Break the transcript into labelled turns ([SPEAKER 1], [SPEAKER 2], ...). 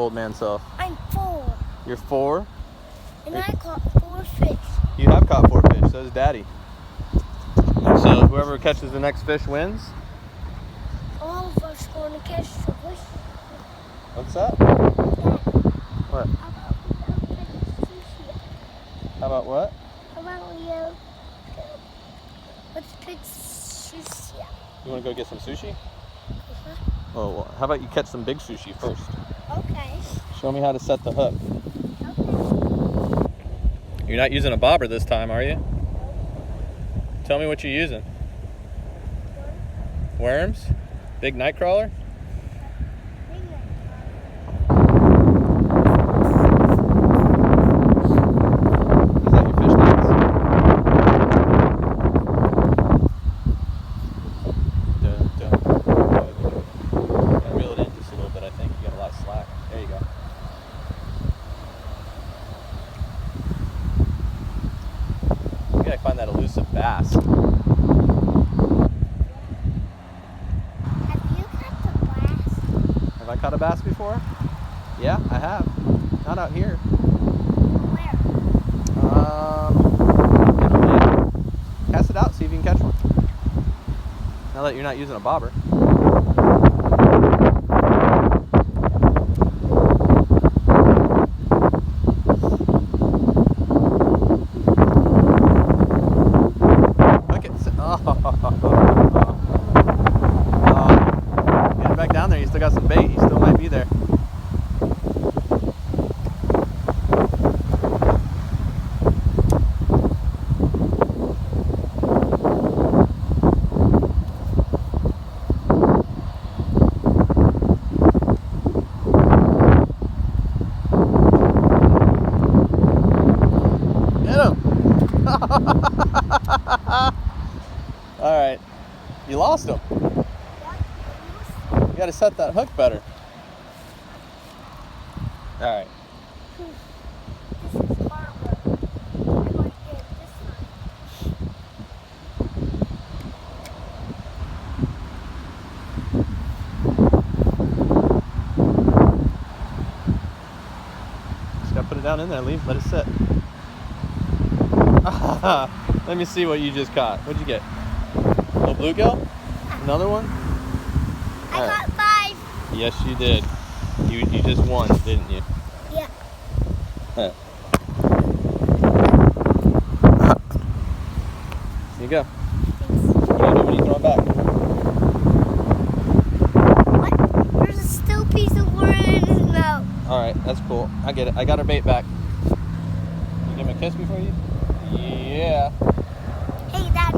[SPEAKER 1] old man self?
[SPEAKER 2] I'm 4.
[SPEAKER 1] You're 4?
[SPEAKER 2] And I caught 4 fish.
[SPEAKER 1] You have caught 4 fish, so does Daddy. So whoever catches the next fish wins?
[SPEAKER 2] All of us going to catch the fish.
[SPEAKER 1] What's that? What?
[SPEAKER 2] How about we go catch sushi?
[SPEAKER 1] How about what?
[SPEAKER 2] How about we let's pick sushi.
[SPEAKER 1] You want to go get some sushi?
[SPEAKER 2] Uh-huh.
[SPEAKER 1] Oh, well, how about you catch some big sushi first?
[SPEAKER 2] Okay.
[SPEAKER 1] Show me how to set the hook.
[SPEAKER 2] Okay.
[SPEAKER 1] You're not using a bobber this time, are you? Tell me what you're using. Worms? Big night crawler? Is that your fish nets? Gotta reel it in just a little bit, I think. You got a lot of slack. There you go. You gotta find that elusive bass.
[SPEAKER 2] Have you caught the bass?
[SPEAKER 1] Have I caught a bass before? Yeah, I have. Not out here.
[SPEAKER 2] Where?
[SPEAKER 1] In a lake. Cast it out, see if you can catch one. Now that you're not using a bobber. Look at get it back down there. You still got some bait. You still might be there. All right, you lost him. You got to set that hook better. All right.
[SPEAKER 2] This is harder. I'm going to get this one.
[SPEAKER 1] Just got to put it down in there. Let it sit. Let me see what you just caught. What'd you get? A little bluegill? Another one?
[SPEAKER 2] I
[SPEAKER 1] All right.
[SPEAKER 2] got 5.
[SPEAKER 1] Yes, you did. You just won, didn't you?
[SPEAKER 2] Yeah.
[SPEAKER 1] Here you go.
[SPEAKER 2] Thanks.
[SPEAKER 1] You gotta do it when you throw it back.
[SPEAKER 2] What? There's still a piece of wood in his mouth.
[SPEAKER 1] All right, that's cool. I get it. I got her bait back. You give him a kiss before you? Yeah.
[SPEAKER 2] Hey, Dad.